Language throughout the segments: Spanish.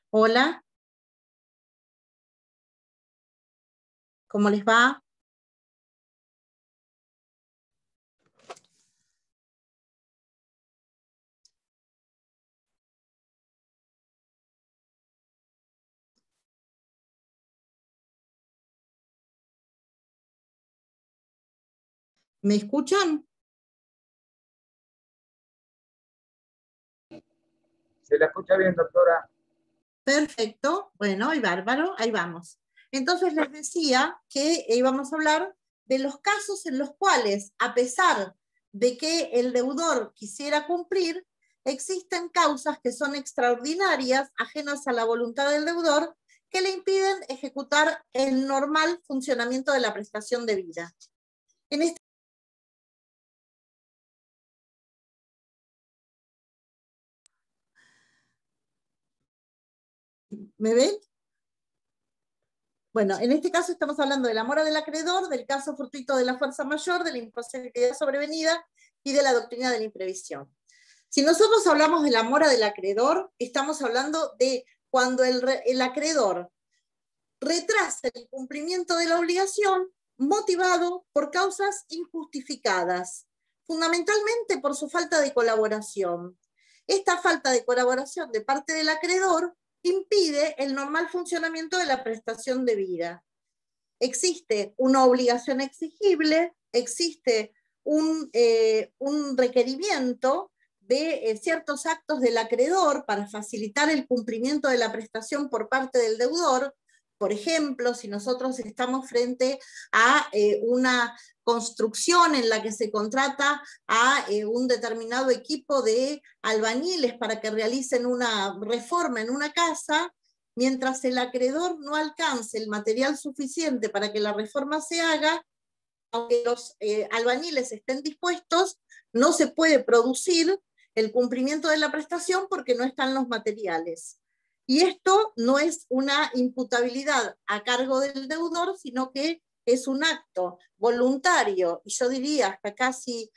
Hola, ¿cómo les va? ¿Me escuchan? Se la escucha bien, doctora. Perfecto, bueno, y bárbaro, ahí vamos. Entonces les decía que íbamos a hablar de los casos en los cuales, a pesar de que el deudor quisiera cumplir, existen causas que son extraordinarias, ajenas a la voluntad del deudor, que le impiden ejecutar el normal funcionamiento de la prestación debida. En este, ¿me ven? Bueno, en este caso estamos hablando de la mora del acreedor, del caso fortuito de la fuerza mayor, de la imposibilidad sobrevenida y de la doctrina de la imprevisión. Si nosotros hablamos de la mora del acreedor, estamos hablando de cuando el acreedor retrasa el cumplimiento de la obligación motivado por causas injustificadas, fundamentalmente por su falta de colaboración. Esta falta de colaboración de parte del acreedor impide el normal funcionamiento de la prestación debida. Existe una obligación exigible, existe un requerimiento de ciertos actos del acreedor para facilitar el cumplimiento de la prestación por parte del deudor. Por ejemplo, si nosotros estamos frente a una construcción en la que se contrata a un determinado equipo de albañiles para que realicen una reforma en una casa, mientras el acreedor no alcance el material suficiente para que la reforma se haga, aunque los albañiles estén dispuestos, no se puede producir el cumplimiento de la prestación porque no están los materiales. Y esto no es una imputabilidad a cargo del deudor, sino que es un acto voluntario, y yo diría hasta casi,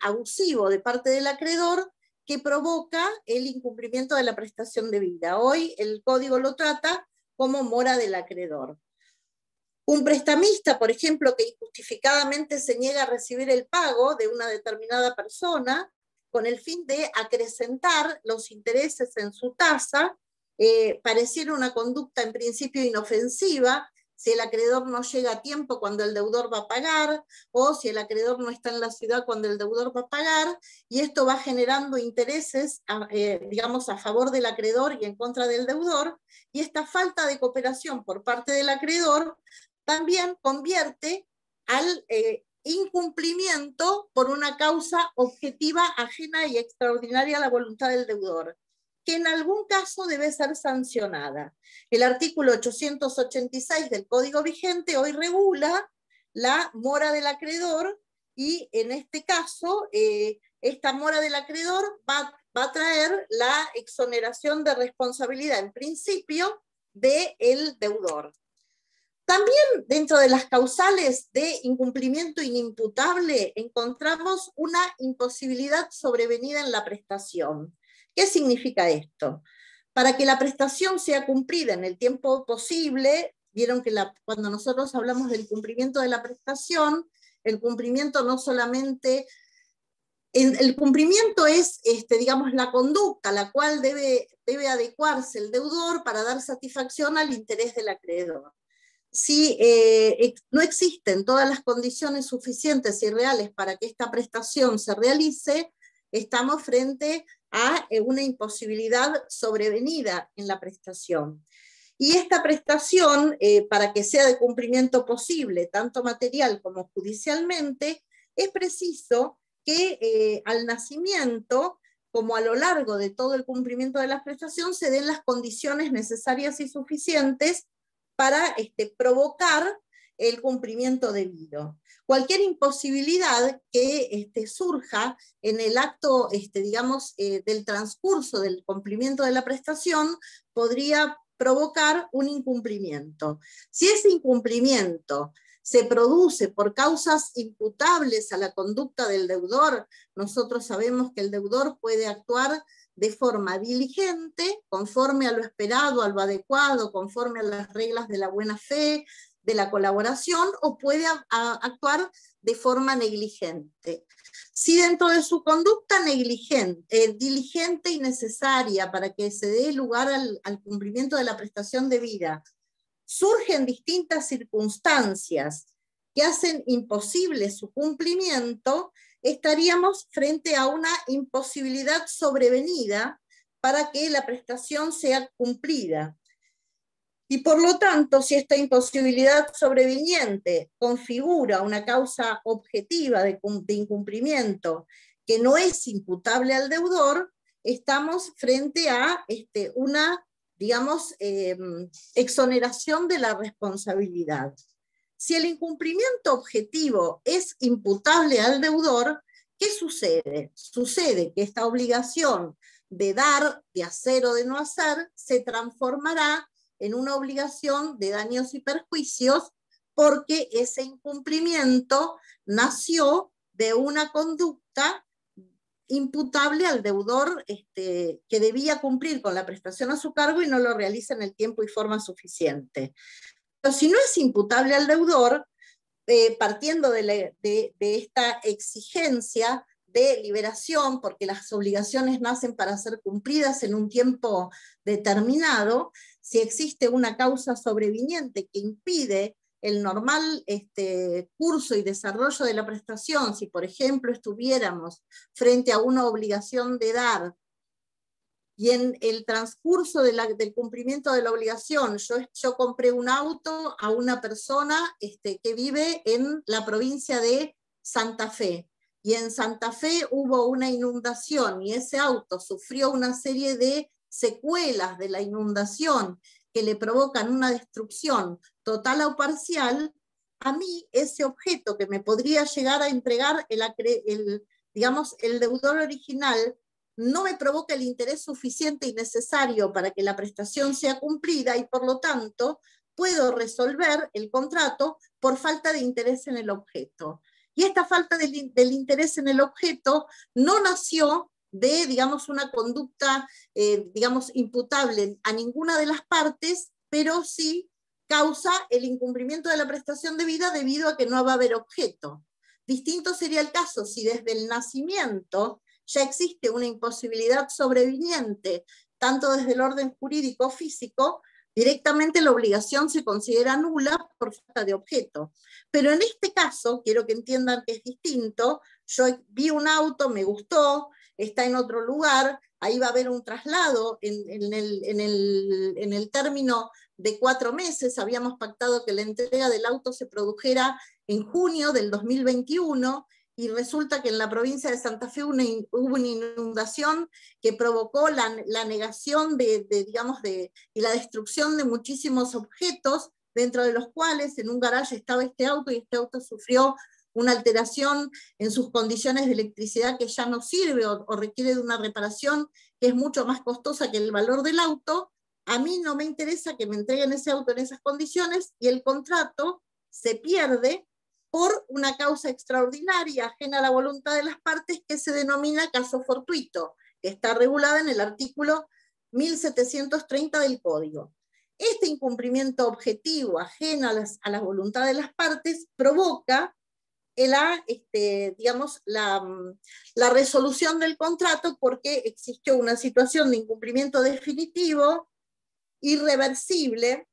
abusivo de parte del acreedor, que provoca el incumplimiento de la prestación debida. Hoy el código lo trata como mora del acreedor. Un prestamista, por ejemplo, que injustificadamente se niega a recibir el pago de una determinada persona con el fin de acrecentar los intereses en su tasa, pareciera una conducta en principio inofensiva si el acreedor no llega a tiempo cuando el deudor va a pagar, o si el acreedor no está en la ciudad cuando el deudor va a pagar, y esto va generando intereses, a favor del acreedor y en contra del deudor, y esta falta de cooperación por parte del acreedor también convierte al incumplimiento por una causa objetiva, ajena y extraordinaria a la voluntad del deudor, que en algún caso debe ser sancionada. El artículo 886 del Código vigente hoy regula la mora del acreedor, y en este caso esta mora del acreedor va a traer la exoneración de responsabilidad en principio del deudor. También dentro de las causales de incumplimiento inimputable encontramos una imposibilidad sobrevenida en la prestación. ¿Qué significa esto? Para que la prestación sea cumplida en el tiempo posible, vieron que cuando nosotros hablamos del cumplimiento de la prestación, el cumplimiento no solamente... El cumplimiento es, la conducta a la cual debe adecuarse el deudor para dar satisfacción al interés del acreedor. Si no existen todas las condiciones suficientes y reales para que esta prestación se realice, estamos frente a una imposibilidad sobrevenida en la prestación. Y esta prestación, para que sea de cumplimiento posible, tanto material como judicialmente, es preciso que al nacimiento, como a lo largo de todo el cumplimiento de la prestación, se den las condiciones necesarias y suficientes para provocar el cumplimiento debido. Cualquier imposibilidad que surja en el acto, del transcurso del cumplimiento de la prestación podría provocar un incumplimiento. Si ese incumplimiento se produce por causas imputables a la conducta del deudor, nosotros sabemos que el deudor puede actuar de forma diligente, conforme a lo esperado, a lo adecuado, conforme a las reglas de la buena fe, de la colaboración, o puede actuar de forma negligente. Si dentro de su conducta diligente y necesaria para que se dé lugar al cumplimiento de la prestación debida, surgen distintas circunstancias que hacen imposible su cumplimiento, estaríamos frente a una imposibilidad sobrevenida para que la prestación sea cumplida. Y por lo tanto, si esta imposibilidad sobreviniente configura una causa objetiva de incumplimiento que no es imputable al deudor, estamos frente a una, digamos, exoneración de la responsabilidad. Si el incumplimiento objetivo es imputable al deudor, ¿qué sucede? Sucede que esta obligación de dar, de hacer o de no hacer, se transformará en una obligación de daños y perjuicios, porque ese incumplimiento nació de una conducta imputable al deudor que debía cumplir con la prestación a su cargo y no lo realiza en el tiempo y forma suficiente. Pero si no es imputable al deudor, partiendo de esta exigencia de liberación, porque las obligaciones nacen para ser cumplidas en un tiempo determinado, si existe una causa sobreviniente que impide el normal curso y desarrollo de la prestación, si por ejemplo estuviéramos frente a una obligación de dar, y en el transcurso del cumplimiento de la obligación, yo compré un auto a una persona que vive en la provincia de Santa Fe, y en Santa Fe hubo una inundación, y ese auto sufrió una serie de secuelas de la inundación que le provocan una destrucción total o parcial. A mí ese objeto que me podría llegar a entregar digamos, el deudor original, no me provoca el interés suficiente y necesario para que la prestación sea cumplida, y por lo tanto puedo resolver el contrato por falta de interés en el objeto. Y esta falta del interés en el objeto no nació de, digamos, una conducta, digamos, imputable a ninguna de las partes, pero sí causa el incumplimiento de la prestación debida debido a que no va a haber objeto. Distinto sería el caso si desde el nacimiento ya existe una imposibilidad sobreviniente, tanto desde el orden jurídico o físico, directamente la obligación se considera nula por falta de objeto. Pero en este caso, quiero que entiendan que es distinto. Yo vi un auto, me gustó, está en otro lugar, ahí va a haber un traslado en el término de 4 meses, habíamos pactado que la entrega del auto se produjera en junio del 2021, y resulta que en la provincia de Santa Fe hubo una inundación que provocó la negación y la destrucción de muchísimos objetos, dentro de los cuales en un garaje estaba este auto, y este auto sufrió una alteración en sus condiciones de electricidad que ya no sirve, o requiere de una reparación que es mucho más costosa que el valor del auto. A mí no me interesa que me entreguen ese auto en esas condiciones, y el contrato se pierde por una causa extraordinaria, ajena a la voluntad de las partes, que se denomina caso fortuito, que está regulada en el artículo 1730 del Código. Este incumplimiento objetivo, ajeno a la voluntad de las partes, provoca la resolución del contrato, porque existió una situación de incumplimiento definitivo, irreversible,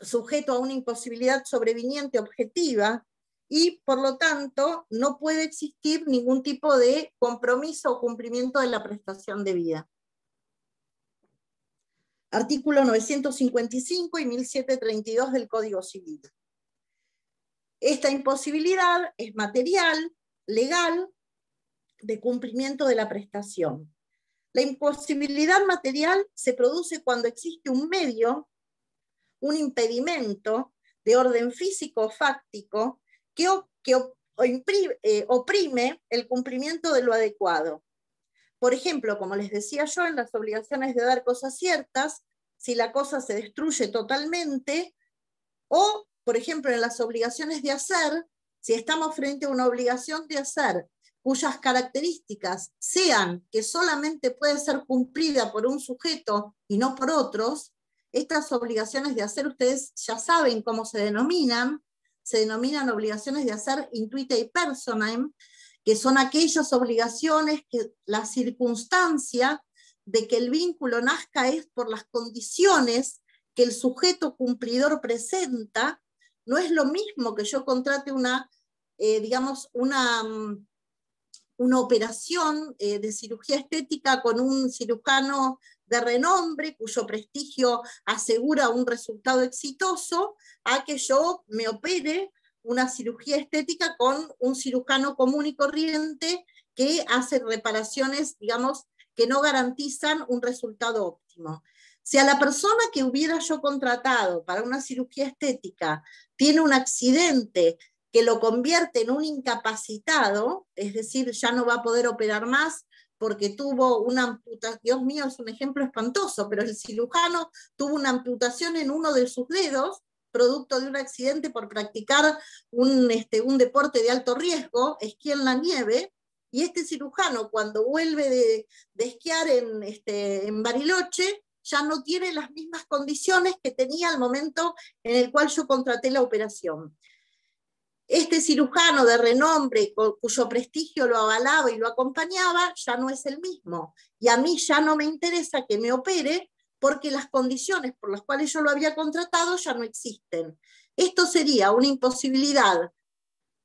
sujeto a una imposibilidad sobreviniente objetiva, y por lo tanto no puede existir ningún tipo de compromiso o cumplimiento de la prestación debida. Artículo 955 y 1732 del Código Civil. Esta imposibilidad es material, legal, de cumplimiento de la prestación. La imposibilidad material se produce cuando existe un medio, un impedimento de orden físico o fáctico que oprime el cumplimiento de lo adecuado. Por ejemplo, como les decía yo, en las obligaciones de dar cosas ciertas, si la cosa se destruye totalmente, o por ejemplo, en las obligaciones de hacer, si estamos frente a una obligación de hacer cuyas características sean que solamente puede ser cumplida por un sujeto y no por otros, estas obligaciones de hacer ustedes ya saben cómo se denominan obligaciones de hacer intuitive personam, que son aquellas obligaciones que la circunstancia de que el vínculo nazca es por las condiciones que el sujeto cumplidor presenta. No es lo mismo que yo contrate una operación de cirugía estética con un cirujano de renombre, cuyo prestigio asegura un resultado exitoso, a que yo me opere una cirugía estética con un cirujano común y corriente que hace reparaciones, digamos, que no garantizan un resultado óptimo. Si a la persona que hubiera yo contratado para una cirugía estética tiene un accidente que lo convierte en un incapacitado, es decir, ya no va a poder operar más porque tuvo una amputación, Dios mío, es un ejemplo espantoso, pero el cirujano tuvo una amputación en uno de sus dedos, producto de un accidente por practicar un deporte de alto riesgo, esquí en la nieve, y este cirujano cuando vuelve de esquiar en Bariloche, ya no tiene las mismas condiciones que tenía al momento en el cual yo contraté la operación. Este cirujano de renombre, cuyo prestigio lo avalaba y lo acompañaba, ya no es el mismo. Y a mí ya no me interesa que me opere porque las condiciones por las cuales yo lo había contratado ya no existen. Esto sería una imposibilidad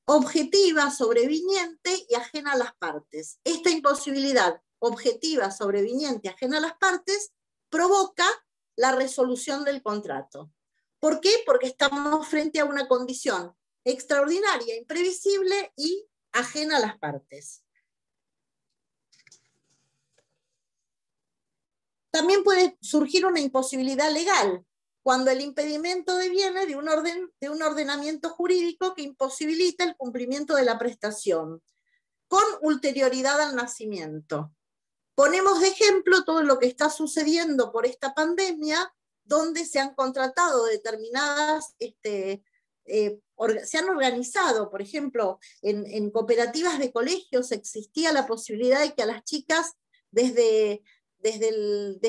objetiva, sobreviniente y ajena a las partes. Esta imposibilidad objetiva, sobreviniente y ajena a las partes provoca la resolución del contrato. ¿Por qué? Porque estamos frente a una condición extraordinaria, imprevisible y ajena a las partes. También puede surgir una imposibilidad legal, cuando el impedimento deviene de un ordenamiento jurídico que imposibilita el cumplimiento de la prestación, con ulterioridad al nacimiento. Ponemos de ejemplo todo lo que está sucediendo por esta pandemia, donde se han contratado determinadas se han organizado, por ejemplo, en cooperativas de colegios existía la posibilidad de que a las chicas desde el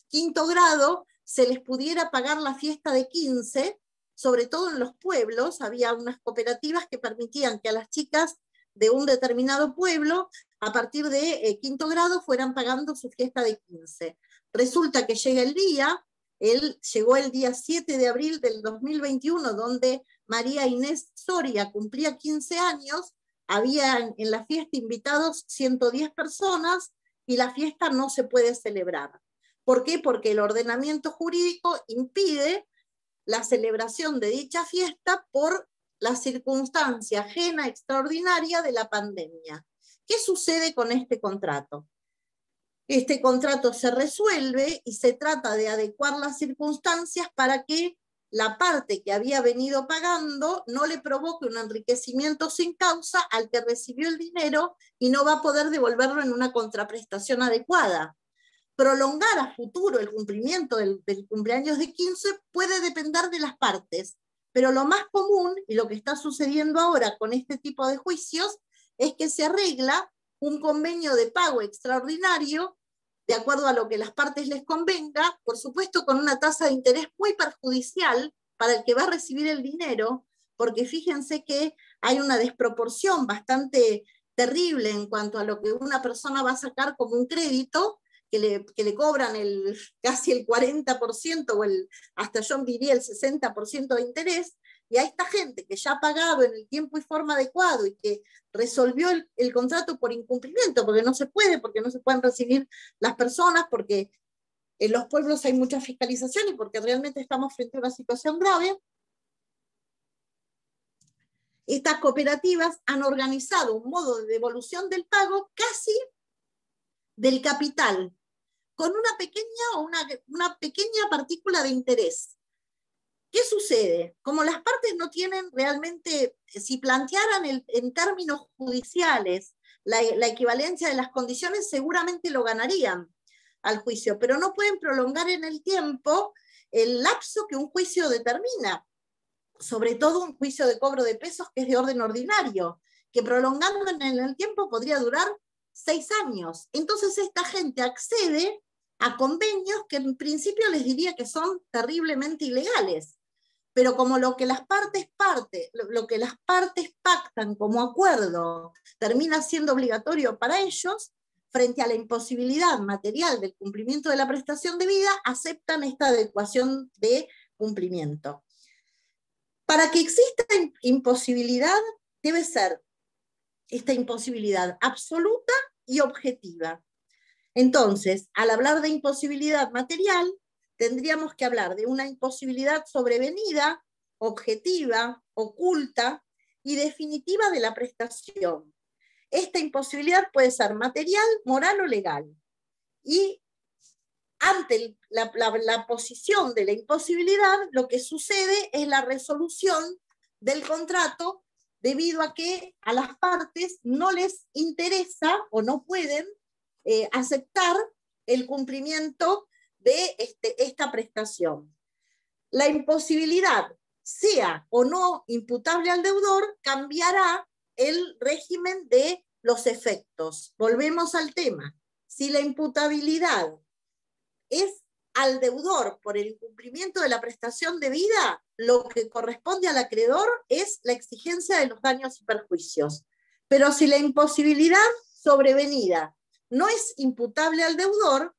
quinto grado se les pudiera pagar la fiesta de 15, sobre todo en los pueblos. Había unas cooperativas que permitían que a las chicas de un determinado pueblo, a partir de quinto grado, fueran pagando su fiesta de 15. Resulta que llega el día, llegó el día 7 de abril del 2021, donde María Inés Soria cumplía 15 años, había en la fiesta invitados 110 personas y la fiesta no se puede celebrar. ¿Por qué? Porque el ordenamiento jurídico impide la celebración de dicha fiesta por la circunstancia ajena extraordinaria de la pandemia. ¿Qué sucede con este contrato? Este contrato se resuelve y se trata de adecuar las circunstancias para que la parte que había venido pagando no le provoque un enriquecimiento sin causa al que recibió el dinero y no va a poder devolverlo en una contraprestación adecuada. Prolongar a futuro el cumplimiento del cumpleaños de 15 puede depender de las partes, pero lo más común, y lo que está sucediendo ahora con este tipo de juicios, es que se arregla un convenio de pago extraordinario, de acuerdo a lo que las partes les convenga, por supuesto con una tasa de interés muy perjudicial para el que va a recibir el dinero, porque fíjense que hay una desproporción bastante terrible en cuanto a lo que una persona va a sacar como un crédito, que le cobran casi el 40% o hasta yo diría el 60% de interés, y a esta gente que ya ha pagado en el tiempo y forma adecuado y que resolvió el contrato por incumplimiento, porque no se pueden recibir las personas, porque en los pueblos hay mucha fiscalización y porque realmente estamos frente a una situación grave. Estas cooperativas han organizado un modo de devolución del pago casi del capital, con una pequeña partícula de interés. ¿Qué sucede? Como las partes no tienen realmente, si plantearan en términos judiciales la equivalencia de las condiciones, seguramente lo ganarían al juicio, pero no pueden prolongar en el tiempo el lapso que un juicio determina. sobre todo un juicio de cobro de pesos que es de orden ordinario, que prolongando en el tiempo podría durar 6 años. Entonces esta gente accede a convenios que en principio les diría que son terriblemente ilegales, pero como lo que las partes pactan como acuerdo termina siendo obligatorio para ellos, frente a la imposibilidad material del cumplimiento de la prestación de vida, aceptan esta adecuación de cumplimiento. Para que exista imposibilidad, debe ser esta imposibilidad absoluta y objetiva. Entonces, al hablar de imposibilidad material, tendríamos que hablar de una imposibilidad sobrevenida, objetiva, oculta y definitiva de la prestación. Esta imposibilidad puede ser material, moral o legal. Y ante la posición de la imposibilidad, lo que sucede es la resolución del contrato, debido a que a las partes no les interesa o no pueden aceptar el cumplimiento de esta prestación. La imposibilidad, sea o no imputable al deudor, cambiará el régimen de los efectos. Volvemos al tema. Si la imputabilidad es al deudor por el incumplimiento de la prestación debida, lo que corresponde al acreedor es la exigencia de los daños y perjuicios. Pero si la imposibilidad sobrevenida no es imputable al deudor,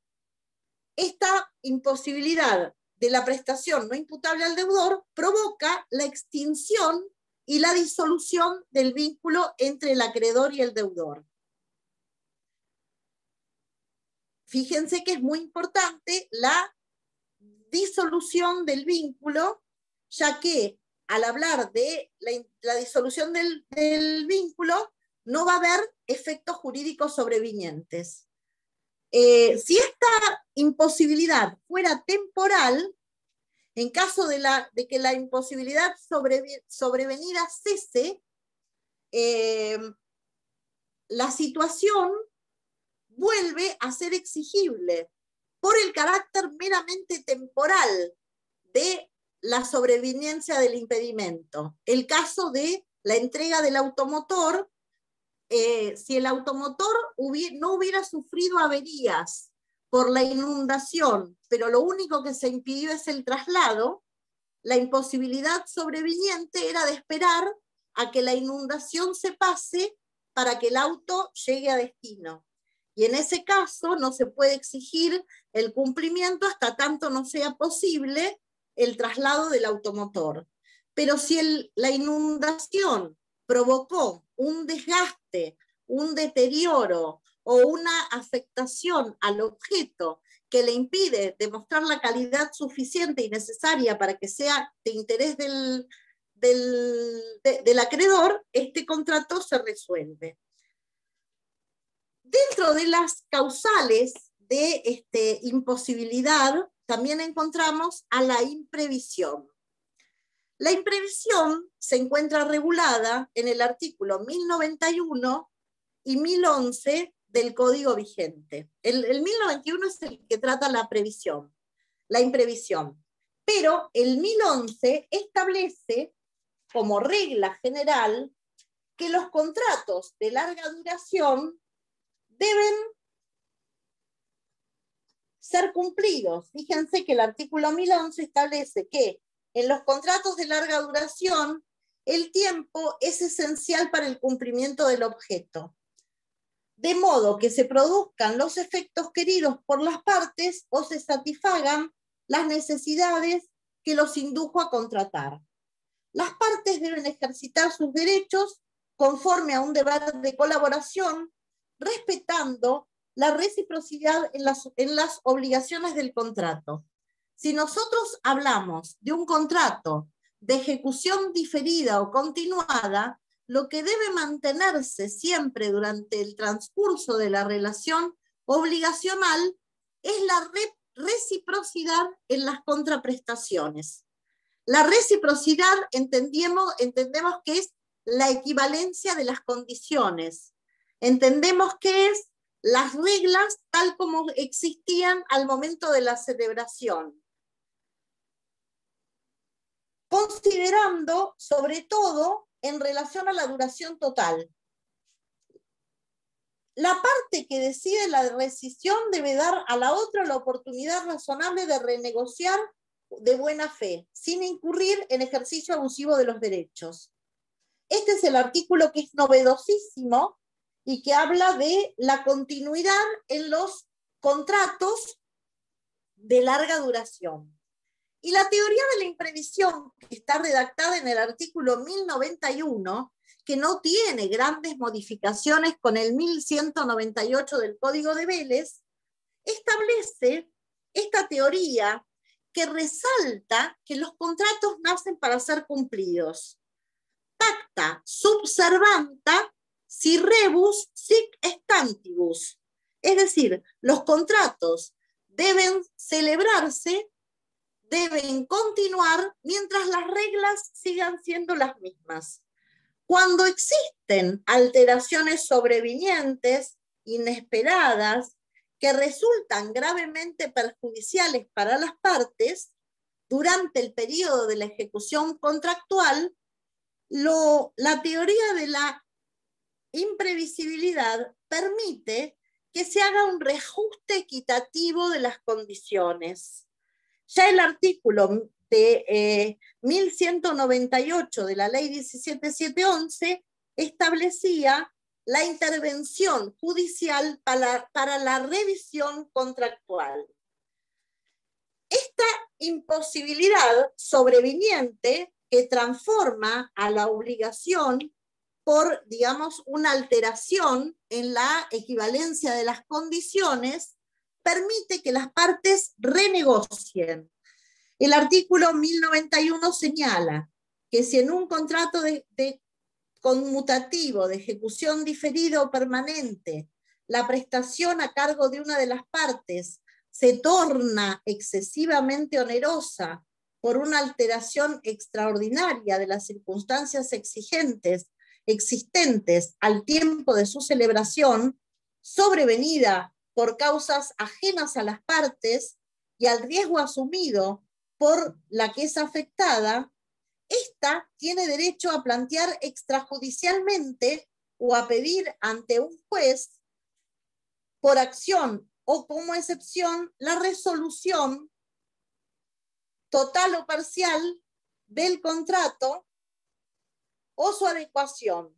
esta imposibilidad de la prestación no imputable al deudor provoca la extinción y la disolución del vínculo entre el acreedor y el deudor. Fíjense que es muy importante la disolución del vínculo, ya que al hablar de la disolución del vínculo, no va a haber efectos jurídicos sobrevinientes. Si esta imposibilidad fuera temporal, en caso de que la imposibilidad sobrevenida cese, la situación vuelve a ser exigible por el carácter meramente temporal de la sobreviniencia del impedimento. El caso de la entrega del automotor, si el automotor no hubiera sufrido averías por la inundación, pero lo único que se impidió es el traslado, la imposibilidad sobreviniente era de esperar a que la inundación se pase para que el auto llegue a destino. Y en ese caso no se puede exigir el cumplimiento hasta tanto no sea posible el traslado del automotor. Pero si la inundación provocó un desgaste, un deterioro o una afectación al objeto que le impide demostrar la calidad suficiente y necesaria para que sea de interés del acreedor, este contrato se resuelve. Dentro de las causales de imposibilidad, también encontramos a la imprevisión. La imprevisión se encuentra regulada en el artículo 1091 y 1011 del Código vigente. El 1091 es el que trata la imprevisión. Pero el 1011 establece como regla general que los contratos de larga duración deben ser cumplidos. Fíjense que el artículo 1011 establece que en los contratos de larga duración el tiempo es esencial para el cumplimiento del objeto, de modo que se produzcan los efectos queridos por las partes o se satisfagan las necesidades que los indujo a contratar. Las partes deben ejercitar sus derechos conforme a un deber de colaboración, respetando la reciprocidad en las obligaciones del contrato. Si nosotros hablamos de un contrato de ejecución diferida o continuada, lo que debe mantenerse siempre durante el transcurso de la relación obligacional es la reciprocidad en las contraprestaciones. La reciprocidad entendemos que es la equivalencia de las condiciones. Entendemos que es las reglas tal como existían al momento de la celebración. considerando sobre todo en relación a la duración total. La parte que decide la rescisión debe dar a la otra la oportunidad razonable de renegociar de buena fe, sin incurrir en ejercicio abusivo de los derechos. Este es el artículo que es novedosísimo y que habla de la continuidad en los contratos de larga duración. Y la teoría de la imprevisión, que está redactada en el artículo 1091, que no tiene grandes modificaciones con el 1198 del Código de Vélez, establece esta teoría que resalta que los contratos nacen para ser cumplidos. Pacta subservanta si rebus sic stantibus. Es decir, los contratos deben celebrarse, deben continuar mientras las reglas sigan siendo las mismas. Cuando existen alteraciones sobrevinientes, inesperadas, que resultan gravemente perjudiciales para las partes, durante el periodo de la ejecución contractual, la teoría de la imprevisibilidad permite que se haga un reajuste equitativo de las condiciones. Ya el artículo de 1198 de la ley 17711 establecía la intervención judicial para la revisión contractual. Esta imposibilidad sobreviniente que transforma a la obligación por, digamos, una alteración en la equivalencia de las condiciones, permite que las partes renegocien. El artículo 1091 señala que si en un contrato de conmutativo de ejecución diferida o permanente la prestación a cargo de una de las partes se torna excesivamente onerosa por una alteración extraordinaria de las circunstancias existentes al tiempo de su celebración, sobrevenida por causas ajenas a las partes y al riesgo asumido por la que es afectada, ésta tiene derecho a plantear extrajudicialmente o a pedir ante un juez, por acción o como excepción, la resolución total o parcial del contrato o su adecuación.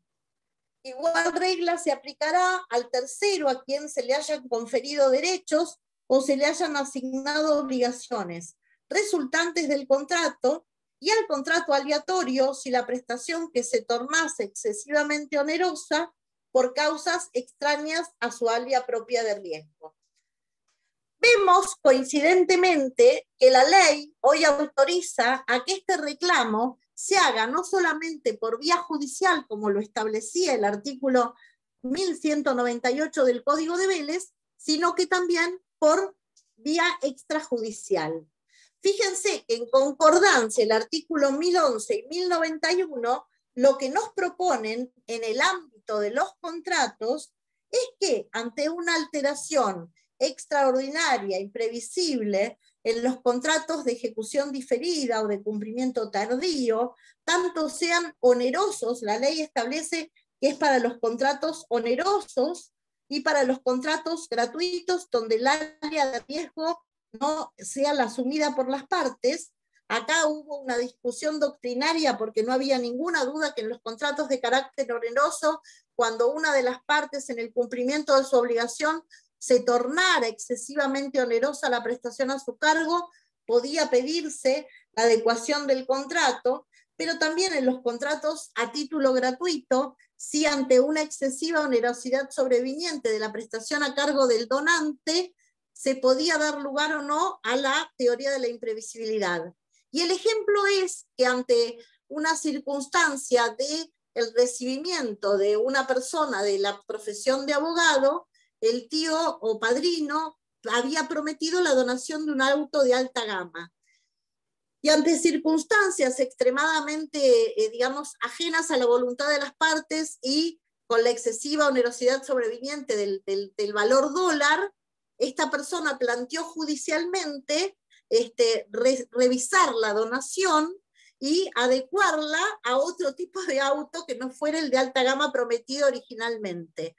Igual regla se aplicará al tercero a quien se le hayan conferido derechos o se le hayan asignado obligaciones resultantes del contrato y al contrato aleatorio si la prestación que se tornase excesivamente onerosa por causas extrañas a su alia propia de riesgo. Vemos coincidentemente que la ley hoy autoriza a que este reclamo se haga no solamente por vía judicial, como lo establecía el artículo 1198 del Código de Vélez, sino que también por vía extrajudicial. Fíjense que en concordancia el artículo 1011 y 1091, lo que nos proponen en el ámbito de los contratos es que ante una alteración extraordinaria, imprevisible, en los contratos de ejecución diferida o de cumplimiento tardío, tanto sean onerosos, la ley establece que es para los contratos onerosos y para los contratos gratuitos donde el área de riesgo no sea la asumida por las partes. Acá hubo una discusión doctrinaria porque no había ninguna duda que en los contratos de carácter oneroso, cuando una de las partes en el cumplimiento de su obligación se tornara excesivamente onerosa la prestación a su cargo, podía pedirse la adecuación del contrato, pero también en los contratos a título gratuito, si ante una excesiva onerosidad sobreviniente de la prestación a cargo del donante, se podía dar lugar o no a la teoría de la imprevisibilidad. Y el ejemplo es que ante una circunstancia de el recibimiento de una persona de la profesión de abogado, el tío o padrino había prometido la donación de un auto de alta gama. Y ante circunstancias extremadamente, digamos, ajenas a la voluntad de las partes y con la excesiva onerosidad sobreviniente del valor dólar, esta persona planteó judicialmente revisar la donación y adecuarla a otro tipo de auto que no fuera el de alta gama prometido originalmente.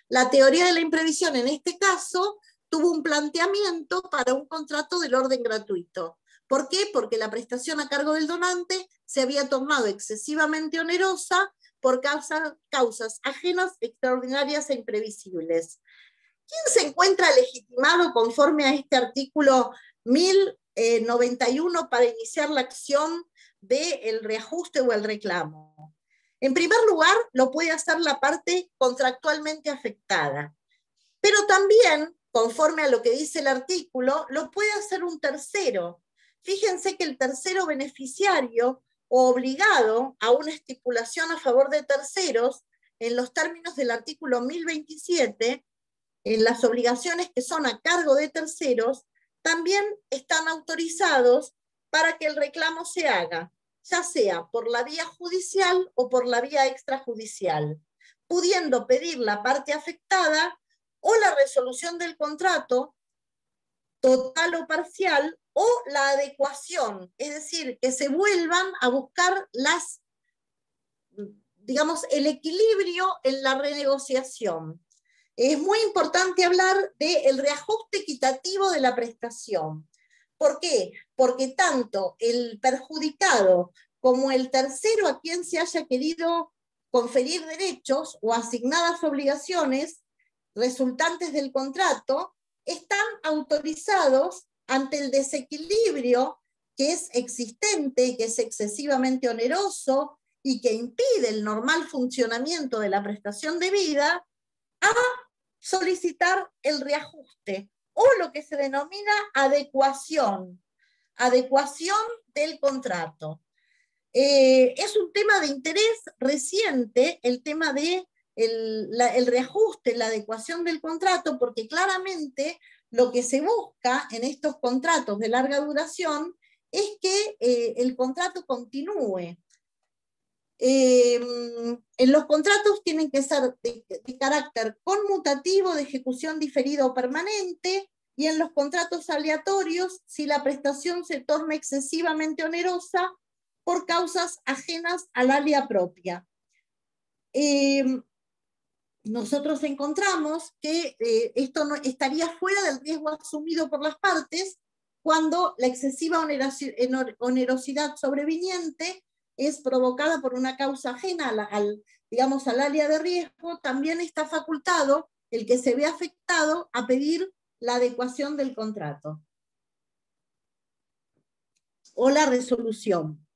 La teoría de la imprevisión en este caso tuvo un planteamiento para un contrato del orden gratuito. ¿Por qué? Porque la prestación a cargo del donante se había tornado excesivamente onerosa por causas ajenas, extraordinarias e imprevisibles. ¿Quién se encuentra legitimado conforme a este artículo 1091 para iniciar la acción del reajuste o el reclamo? En primer lugar, lo puede hacer la parte contractualmente afectada, pero también, conforme a lo que dice el artículo, lo puede hacer un tercero. Fíjense que el tercero beneficiario o obligado a una estipulación a favor de terceros, en los términos del artículo 1027, en las obligaciones que son a cargo de terceros, también están autorizados para que el reclamo se haga, ya sea por la vía judicial o por la vía extrajudicial, pudiendo pedir la parte afectada o la resolución del contrato, total o parcial, o la adecuación, es decir, que se vuelvan a buscar el equilibrio en la renegociación. Es muy importante hablar del reajuste equitativo de la prestación. ¿Por qué? Porque tanto el perjudicado como el tercero a quien se haya querido conferir derechos o asignadas obligaciones resultantes del contrato están autorizados ante el desequilibrio que es existente, que es excesivamente oneroso y que impide el normal funcionamiento de la prestación debida, a solicitar el reajuste o lo que se denomina adecuación del contrato. Es un tema de interés reciente el tema de el reajuste, la adecuación del contrato, porque claramente lo que se busca en estos contratos de larga duración es que el contrato continúe. En los contratos tienen que ser de carácter conmutativo, de ejecución diferida o permanente, y en los contratos aleatorios, si la prestación se torna excesivamente onerosa por causas ajenas al área propia. Nosotros encontramos que esto no, estaría fuera del riesgo asumido por las partes cuando la excesiva onerosidad sobreviniente es provocada por una causa ajena al área de riesgo. También está facultado el que se ve afectado a pedir la adecuación del contrato o la resolución.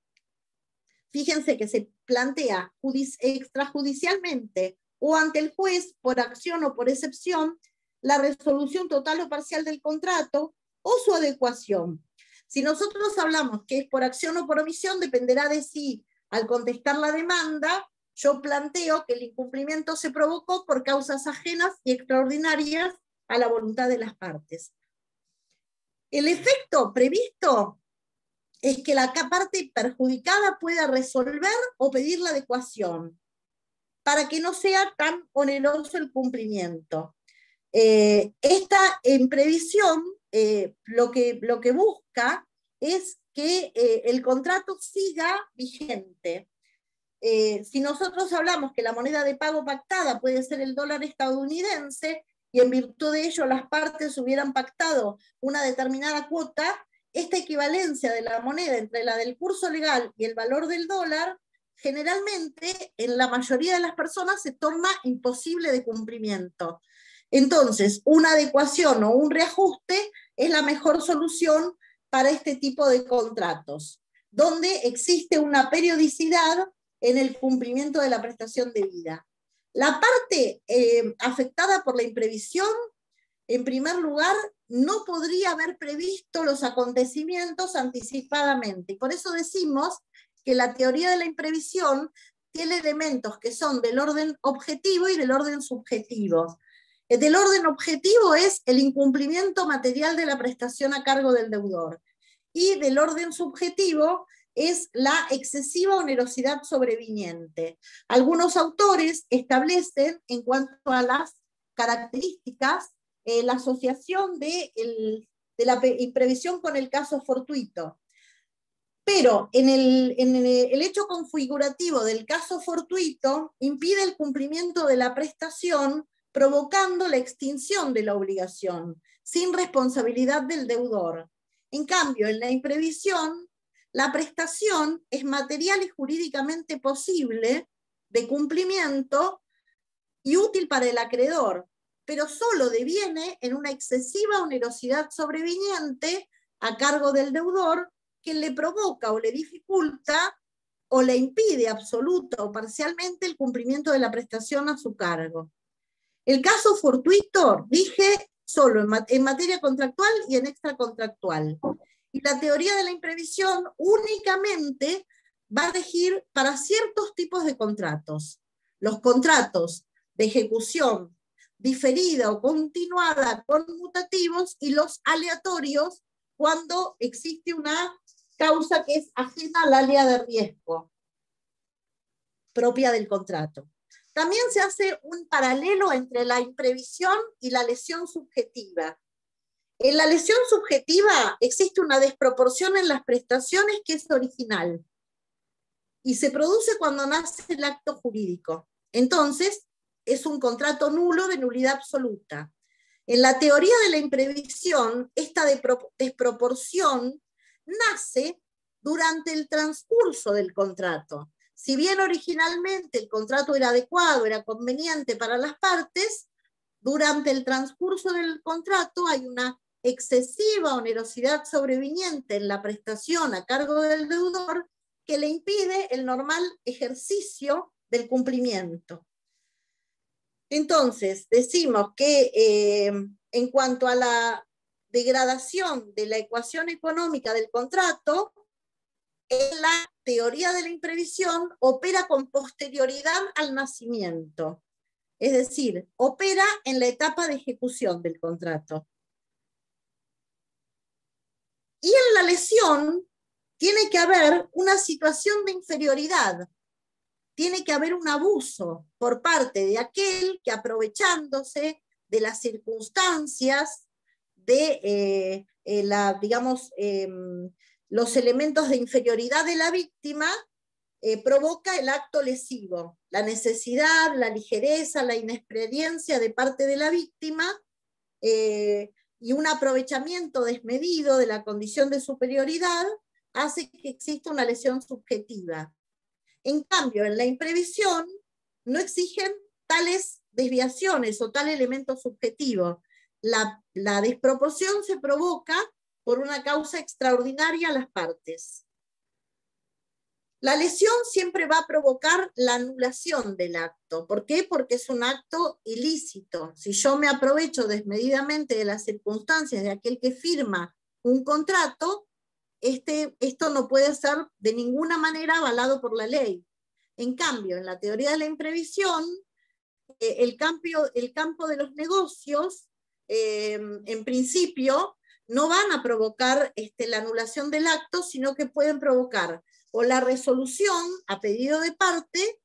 Fíjense que se plantea extrajudicialmente o ante el juez, por acción o por excepción, la resolución total o parcial del contrato o su adecuación. Si nosotros hablamos que es por acción o por omisión, dependerá de si, al contestar la demanda, yo planteo que el incumplimiento se provocó por causas ajenas y extraordinarias a la voluntad de las partes. El efecto previsto es que la parte perjudicada pueda resolver o pedir la adecuación, para que no sea tan oneroso el cumplimiento. Esta imprevisión lo que busca es que el contrato siga vigente. Si nosotros hablamos que la moneda de pago pactada puede ser el dólar estadounidense, y en virtud de ello las partes hubieran pactado una determinada cuota, esta equivalencia de la moneda entre la del curso legal y el valor del dólar, generalmente en la mayoría de las personas se torna imposible de cumplimiento. Entonces, una adecuación o un reajuste es la mejor solución para este tipo de contratos, donde existe una periodicidad en el cumplimiento de la prestación debida. La parte afectada por la imprevisión, en primer lugar, no podría haber previsto los acontecimientos anticipadamente. Y por eso decimos que la teoría de la imprevisión tiene elementos que son del orden objetivo y del orden subjetivo. El del orden objetivo es el incumplimiento material de la prestación a cargo del deudor. Y del orden subjetivo es la excesiva onerosidad sobreviniente. Algunos autores establecen, en cuanto a las características, la asociación de la imprevisión con el caso fortuito. Pero en el hecho configurativo del caso fortuito impide el cumplimiento de la prestación, provocando la extinción de la obligación, sin responsabilidad del deudor. En cambio, en la imprevisión, la prestación es material y jurídicamente posible de cumplimiento y útil para el acreedor, pero solo deviene en una excesiva onerosidad sobreviniente a cargo del deudor que le provoca o le dificulta o le impide absoluta o parcialmente el cumplimiento de la prestación a su cargo. El caso fortuito rige solo en materia contractual y en extracontractual. Y la teoría de la imprevisión únicamente va a regir para ciertos tipos de contratos. Los contratos de ejecución diferida o continuada conmutativos y los aleatorios cuando existe una causa que es ajena al área de riesgo propia del contrato. También se hace un paralelo entre la imprevisión y la lesión subjetiva. En la lesión subjetiva existe una desproporción en las prestaciones que es original y se produce cuando nace el acto jurídico. Entonces, es un contrato nulo de nulidad absoluta. En la teoría de la imprevisión, esta desproporción nace durante el transcurso del contrato. Si bien originalmente el contrato era adecuado, era conveniente para las partes, durante el transcurso del contrato hay una excesiva onerosidad sobreviniente en la prestación a cargo del deudor que le impide el normal ejercicio del cumplimiento. Entonces, decimos que en cuanto a la degradación de la ecuación económica del contrato, en la teoría de la imprevisión opera con posterioridad al nacimiento. Es decir, opera en la etapa de ejecución del contrato. Y en la lesión tiene que haber una situación de inferioridad, tiene que haber un abuso por parte de aquel que, aprovechándose de las circunstancias, de los elementos de inferioridad de la víctima, provoca el acto lesivo, la necesidad, la ligereza, la inexperiencia de parte de la víctima, y un aprovechamiento desmedido de la condición de superioridad hace que exista una lesión subjetiva. En cambio, en la imprevisión no exigen tales desviaciones o tal elemento subjetivo. La desproporción se provoca por una causa extraordinaria a las partes. La lesión siempre va a provocar la anulación del acto. ¿Por qué? Porque es un acto ilícito. Si yo me aprovecho desmedidamente de las circunstancias de aquel que firma un contrato, esto no puede ser de ninguna manera avalado por la ley. En cambio, en la teoría de la imprevisión, el campo de los negocios, en principio, no van a provocar la anulación del acto, sino que pueden provocar o la resolución a pedido de parte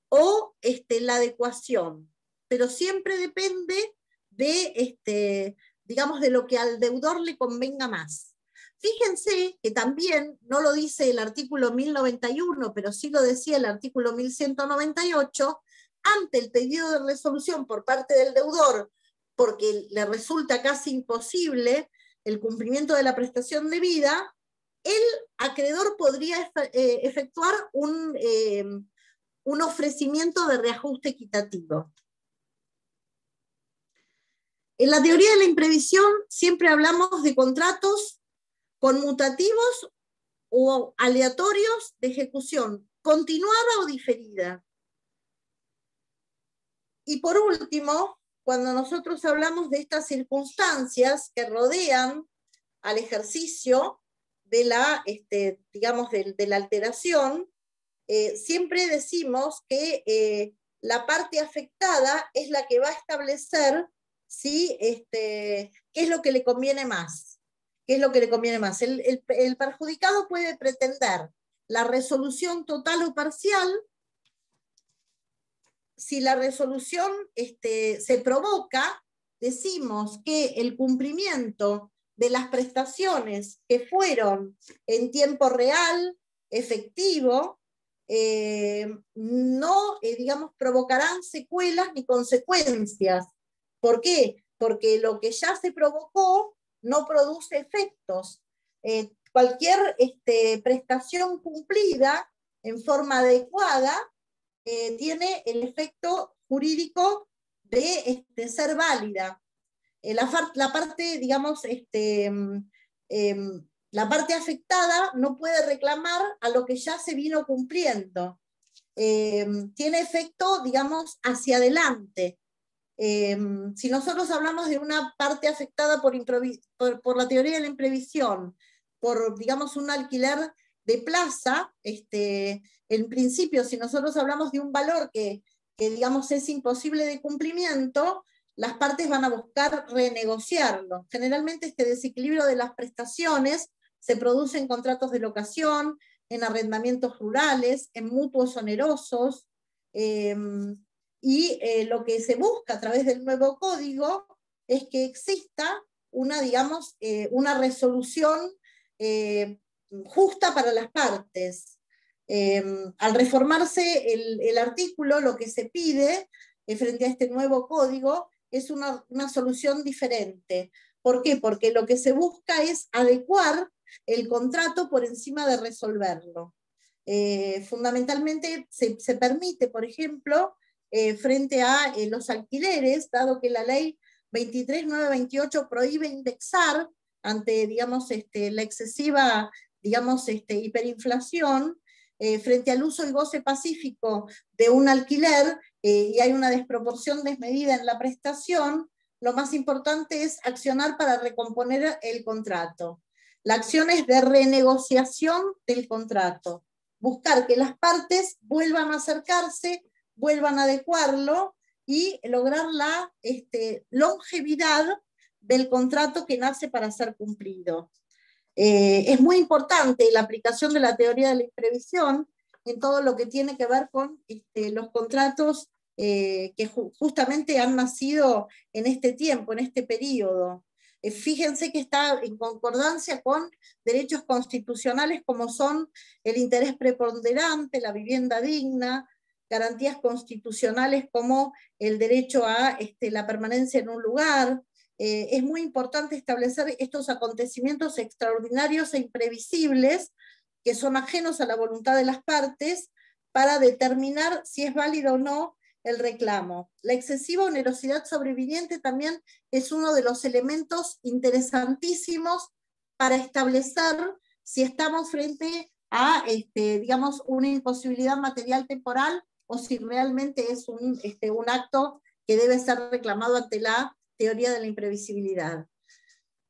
o la adecuación. Pero siempre depende de, de lo que al deudor le convenga más. Fíjense que también, no lo dice el artículo 1091, pero sí lo decía el artículo 1198, ante el pedido de resolución por parte del deudor, porque le resulta casi imposible el cumplimiento de la prestación debida, el acreedor podría efectuar un ofrecimiento de reajuste equitativo. En la teoría de la imprevisión siempre hablamos de contratos conmutativos o aleatorios de ejecución continuada o diferida. Y por último, cuando nosotros hablamos de estas circunstancias que rodean al ejercicio de la, de la alteración, siempre decimos que la parte afectada es la que va a establecer si, qué es lo que le conviene más. ¿Qué es lo que le conviene más? El perjudicado puede pretender la resolución total o parcial. Si la resolución se provoca, decimos que el cumplimiento de las prestaciones que fueron en tiempo real, efectivo, no, digamos, provocarán secuelas ni consecuencias. ¿Por qué? Porque lo que ya se provocó no produce efectos. Cualquier prestación cumplida en forma adecuada tiene el efecto jurídico de ser válida. La parte, digamos, la parte afectada no puede reclamar a lo que ya se vino cumpliendo. Tiene efecto, digamos, hacia adelante. Si nosotros hablamos de una parte afectada por la teoría de la imprevisión, por, digamos, un alquiler de plaza, en principio, si nosotros hablamos de un valor que digamos, es imposible de cumplimiento, las partes van a buscar renegociarlo. Generalmente este desequilibrio de las prestaciones se produce en contratos de locación, en arrendamientos rurales, en mutuos onerosos, y lo que se busca a través del nuevo código es que exista una, digamos, una resolución justa para las partes. Al reformarse el artículo, lo que se pide frente a este nuevo código es una solución diferente. ¿Por qué? Porque lo que se busca es adecuar el contrato por encima de resolverlo. Fundamentalmente se permite, por ejemplo, frente a los alquileres, dado que la ley 23.928 prohíbe indexar ante, digamos, la excesiva, digamos, hiperinflación, frente al uso y goce pacífico de un alquiler, y hay una desproporción desmedida en la prestación, lo más importante es accionar para recomponer el contrato. La acción es de renegociación del contrato, buscar que las partes vuelvan a acercarse, vuelvan a adecuarlo y lograr la longevidad del contrato que nace para ser cumplido. Es muy importante la aplicación de la teoría de la imprevisión en todo lo que tiene que ver con los contratos que justamente han nacido en este tiempo, en este periodo. Fíjense que está en concordancia con derechos constitucionales como son el interés preponderante, la vivienda digna, garantías constitucionales como el derecho a la permanencia en un lugar. Es muy importante establecer estos acontecimientos extraordinarios e imprevisibles que son ajenos a la voluntad de las partes para determinar si es válido o no el reclamo. La excesiva onerosidad sobreviniente también es uno de los elementos interesantísimos para establecer si estamos frente a, digamos, una imposibilidad material temporal o si realmente es un acto que debe ser reclamado ante la teoría de la imprevisibilidad.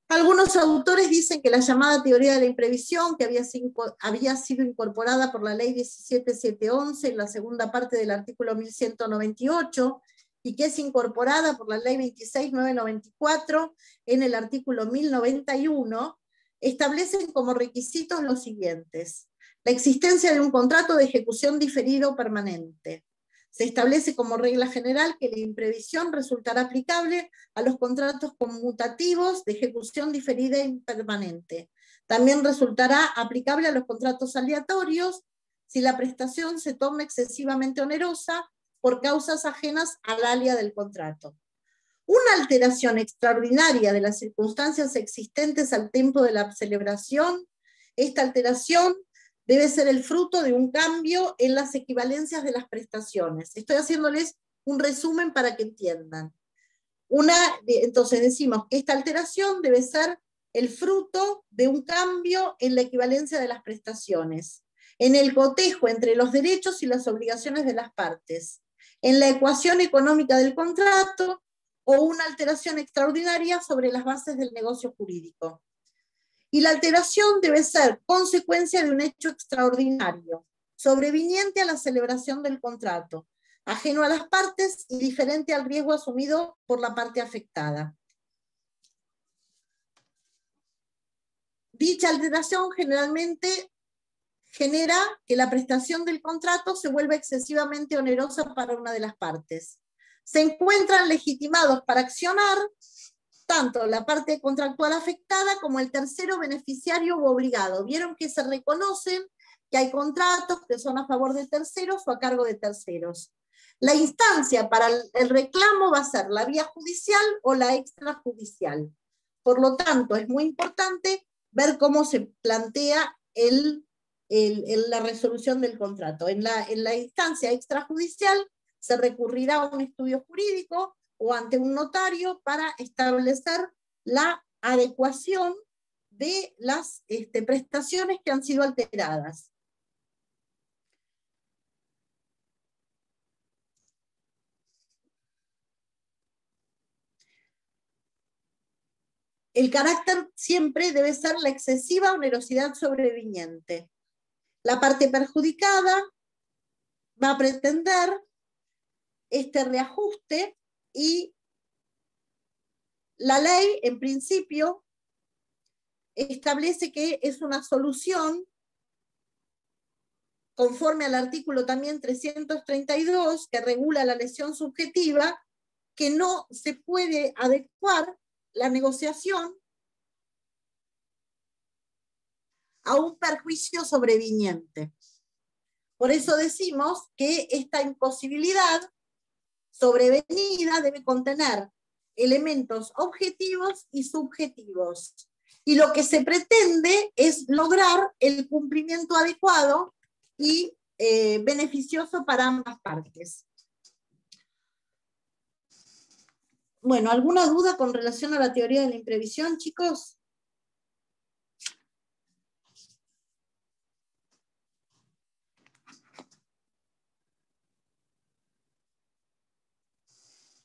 Algunos autores dicen que la llamada teoría de la imprevisión, que había sido incorporada por la ley 17711 en la segunda parte del artículo 1198, y que es incorporada por la ley 26994 en el artículo 1091, establecen como requisitos los siguientes: la existencia de un contrato de ejecución diferido permanente. Se establece como regla general que la imprevisión resultará aplicable a los contratos conmutativos de ejecución diferida e impermanente. También resultará aplicable a los contratos aleatorios si la prestación se torna excesivamente onerosa por causas ajenas al alia del contrato. Una alteración extraordinaria de las circunstancias existentes al tiempo de la celebración, esta alteración debe ser el fruto de un cambio en las equivalencias de las prestaciones. Estoy haciéndoles un resumen para que entiendan. Entonces decimos que esta alteración debe ser el fruto de un cambio en la equivalencia de las prestaciones, en el cotejo entre los derechos y las obligaciones de las partes, en la ecuación económica del contrato, o una alteración extraordinaria sobre las bases del negocio jurídico. Y la alteración debe ser consecuencia de un hecho extraordinario, sobreviniente a la celebración del contrato, ajeno a las partes y diferente al riesgo asumido por la parte afectada. Dicha alteración generalmente genera que la prestación del contrato se vuelva excesivamente onerosa para una de las partes. Se encuentran legitimados para accionar tanto la parte contractual afectada como el tercero beneficiario u obligado. Vieron que se reconocen que hay contratos que son a favor de terceros o a cargo de terceros. La instancia para el reclamo va a ser la vía judicial o la extrajudicial. Por lo tanto, es muy importante ver cómo se plantea la resolución del contrato. En la instancia extrajudicial se recurrirá a un estudio jurídico o ante un notario para establecer la adecuación de las prestaciones que han sido alteradas. El carácter siempre debe ser la excesiva onerosidad sobreviniente. La parte perjudicada va a pretender este reajuste y la ley, en principio, establece que es una solución conforme al artículo también 332, que regula la lesión subjetiva, que no se puede adecuar la negociación a un perjuicio sobreviniente. Por eso decimos que esta imposibilidad sobrevenida debe contener elementos objetivos y subjetivos. Y lo que se pretende es lograr el cumplimiento adecuado y beneficioso para ambas partes. Bueno, ¿alguna duda con relación a la teoría de la imprevisión, chicos?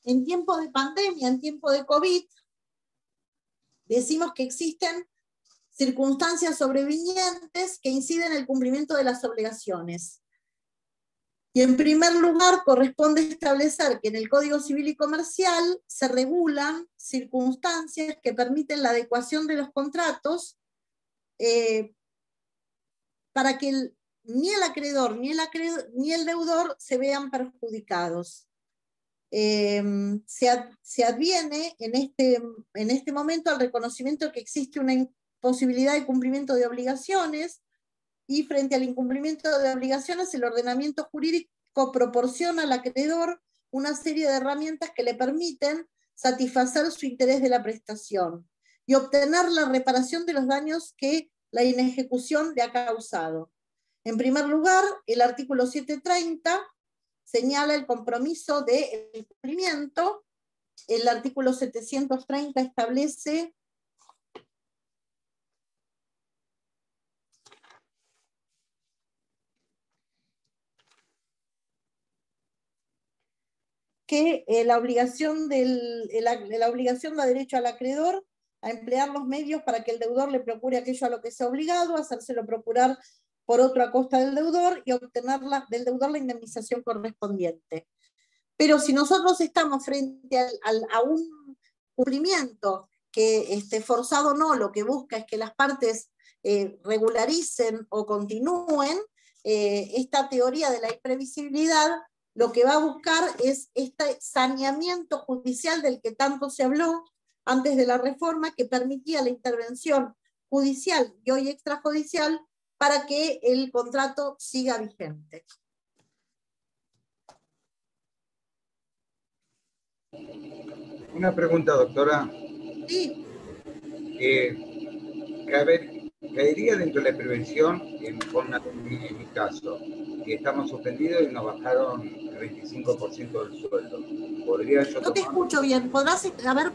En tiempo de pandemia, en tiempo de COVID, decimos que existen circunstancias sobrevinientes que inciden en el cumplimiento de las obligaciones. Y en primer lugar, corresponde establecer que en el Código Civil y Comercial se regulan circunstancias que permiten la adecuación de los contratos para que ni el acreedor ni el deudor se vean perjudicados. Se adviene en este momento al reconocimiento que existe una imposibilidad de cumplimiento de obligaciones, y frente al incumplimiento de obligaciones el ordenamiento jurídico proporciona al acreedor una serie de herramientas que le permiten satisfacer su interés de la prestación y obtener la reparación de los daños que la inejecución le ha causado. En primer lugar, el artículo 730 señala el compromiso del cumplimiento. El artículo 730 establece que la obligación da derecho al acreedor a emplear los medios para que el deudor le procure aquello a lo que sea obligado, hacérselo procurar por otro a costa del deudor y obtener del deudor la indemnización correspondiente. Pero si nosotros estamos frente a un cumplimiento que forzado no, lo que busca es que las partes regularicen o continúen, esta teoría de la imprevisibilidad lo que va a buscar es este saneamiento judicial del que tanto se habló antes de la reforma, que permitía la intervención judicial y hoy extrajudicial para que el contrato siga vigente. Una pregunta, doctora. Sí. Caería dentro de la prevención en mi caso, que estamos suspendidos y nos bajaron el 25% del sueldo. ¿Podría yo No te escucho bien, ¿podrás, a ver?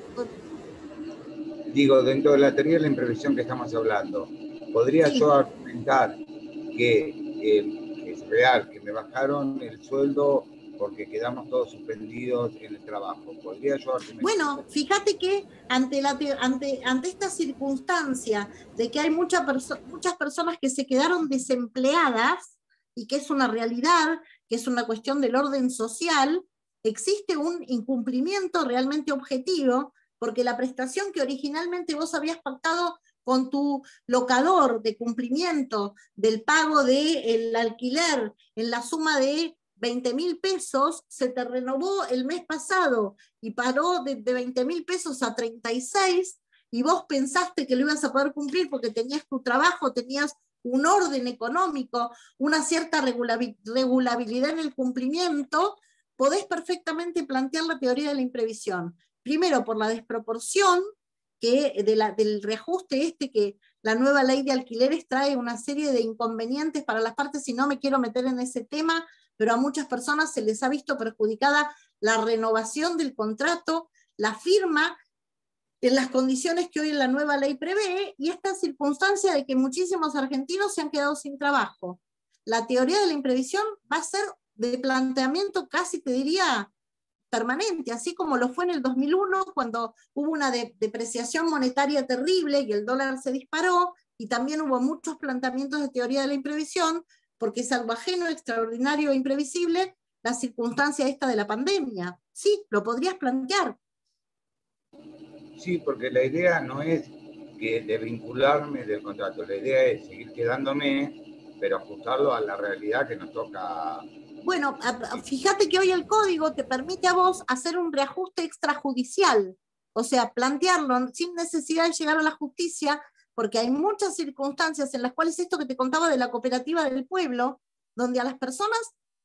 Digo, dentro de la teoría de la imprevisión que estamos hablando, ¿podría yo argumentar que es real, que me bajaron el sueldo porque quedamos todos suspendidos en el trabajo? ¿Podría yo argumentar? Bueno, fíjate que ante esta circunstancia de que hay muchas personas que se quedaron desempleadas, y que es una realidad, que es una cuestión del orden social, existe un incumplimiento realmente objetivo, porque la prestación que originalmente vos habías pactado con tu locador de cumplimiento del pago del alquiler en la suma de 20.000 pesos, se te renovó el mes pasado y paró de 20.000 pesos a 36, y vos pensaste que lo ibas a poder cumplir porque tenías tu trabajo, tenías un orden económico, una cierta regulabilidad en el cumplimiento, podés perfectamente plantear la teoría de la imprevisión. Primero, por la desproporción del reajuste que la nueva ley de alquileres trae una serie de inconvenientes para las partes, y no me quiero meter en ese tema, pero a muchas personas se les ha visto perjudicada la renovación del contrato, la firma en las condiciones que hoy la nueva ley prevé, y esta circunstancia de que muchísimos argentinos se han quedado sin trabajo. La teoría de la imprevisión va a ser de planteamiento casi, te diría, permanente, así como lo fue en el 2001, cuando hubo una depreciación monetaria terrible y el dólar se disparó, y también hubo muchos planteamientos de teoría de la imprevisión, porque es algo ajeno, extraordinario e imprevisible la circunstancia esta de la pandemia. Sí, lo podrías plantear. Sí, porque la idea no es de vincularme del contrato, la idea es seguir quedándome, pero ajustarlo a la realidad que nos toca. Bueno, fíjate que hoy el código te permite a vos hacer un reajuste extrajudicial, o sea, plantearlo sin necesidad de llegar a la justicia, porque hay muchas circunstancias en las cuales esto que te contaba de la cooperativa del pueblo, donde a las personas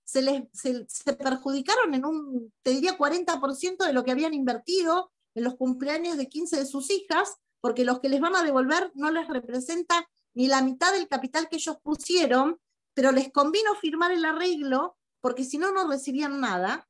se perjudicaron en un, te diría, 40% de lo que habían invertido en los cumpleaños de 15 de sus hijas, porque los que les van a devolver no les representa ni la mitad del capital que ellos pusieron, pero les convino firmar el arreglo porque si no, no recibían nada.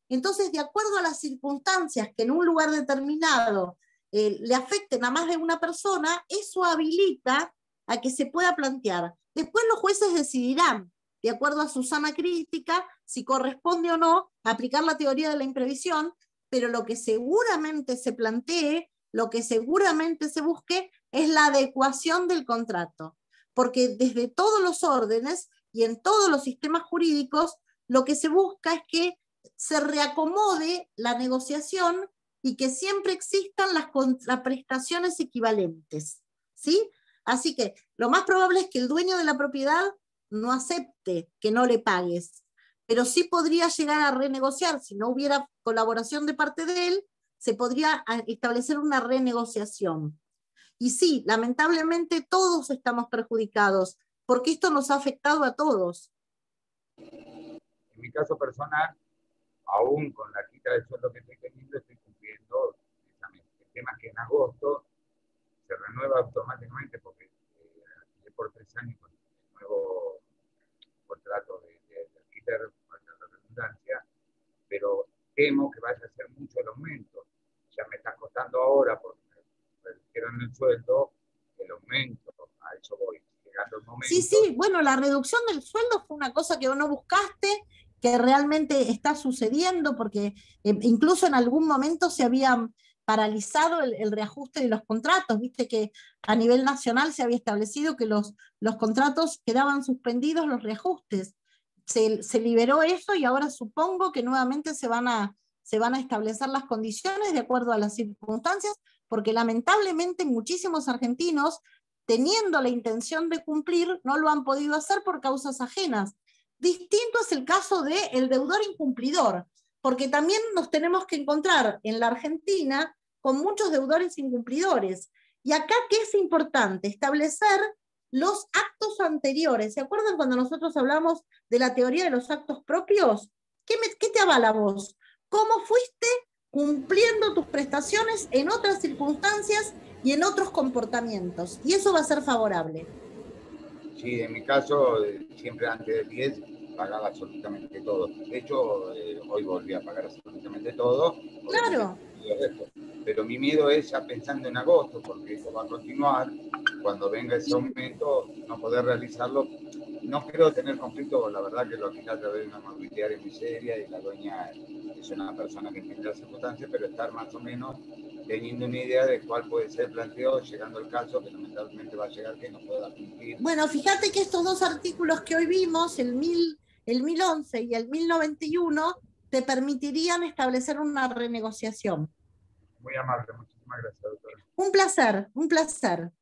Entonces, de acuerdo a las circunstancias que en un lugar determinado le afecten a más de una persona, eso habilita a que se pueda plantear. Después los jueces decidirán, de acuerdo a su sana crítica, si corresponde o no aplicar la teoría de la imprevisión, pero lo que seguramente se plantee, lo que seguramente se busque, es la adecuación del contrato. Porque desde todos los órdenes y en todos los sistemas jurídicos, lo que se busca es que se reacomode la negociación y que siempre existan las contraprestaciones equivalentes, ¿sí? Así que lo más probable es que el dueño de la propiedad no acepte que no le pagues, pero sí podría llegar a renegociar. Si no hubiera colaboración de parte de él, se podría establecer una renegociación. Y sí, lamentablemente todos estamos perjudicados, porque esto nos ha afectado a todos. En mi caso personal, aún con la quita de sueldo que estoy teniendo, estoy cumpliendo precisamente. El tema es que en agosto se renueva automáticamente, porque por 3 años con el nuevo contrato de alquiler, para la redundancia, pero temo que vaya a ser mucho el aumento. Ya me está costando ahora, porque me redujeron el sueldo, el aumento, a eso voy, llegando el momento. Sí, sí, bueno, la reducción del sueldo fue una cosa que vos no buscaste, que realmente está sucediendo, porque incluso en algún momento se había paralizado el reajuste de los contratos. Viste que a nivel nacional se había establecido que los contratos quedaban suspendidos, los reajustes. Se liberó eso, y ahora supongo que nuevamente se van a establecer las condiciones de acuerdo a las circunstancias, porque lamentablemente muchísimos argentinos, teniendo la intención de cumplir, no lo han podido hacer por causas ajenas. Distinto es el caso del deudor incumplidor, porque también nos tenemos que encontrar en la Argentina con muchos deudores incumplidores. Y acá, ¿qué es importante? Establecer los actos anteriores. ¿Se acuerdan cuando nosotros hablamos de la teoría de los actos propios? ¿Qué te avala vos? ¿Cómo fuiste cumpliendo tus prestaciones en otras circunstancias y en otros comportamientos? Y eso va a ser favorable. Sí, en mi caso, siempre antes del 10 pagaba absolutamente todo. De hecho, hoy volví a pagar absolutamente todo. Claro. Pero mi miedo es ya pensando en agosto, porque eso va a continuar. Cuando venga ese aumento, no poder realizarlo. No quiero tener conflicto, la verdad que lo quise a través de una mobiliaria muy seria, y la dueña es una persona que entiende las circunstancias, pero estar más o menos teniendo una idea de cuál puede ser el planteo, llegando el caso que lamentablemente va a llegar que no pueda cumplir. Bueno, fíjate que estos dos artículos que hoy vimos, el 1011 y el 1091, te permitirían establecer una renegociación. Muy amable, muchísimas gracias, doctora. Un placer, un placer.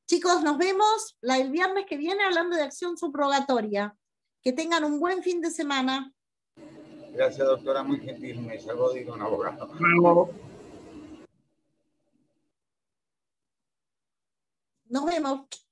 Chicos, nos vemos el viernes que viene hablando de acción subrogatoria. Que tengan un buen fin de semana. Gracias, doctora, muy gentil. Me salvó de ir a un abogado. Nos vemos.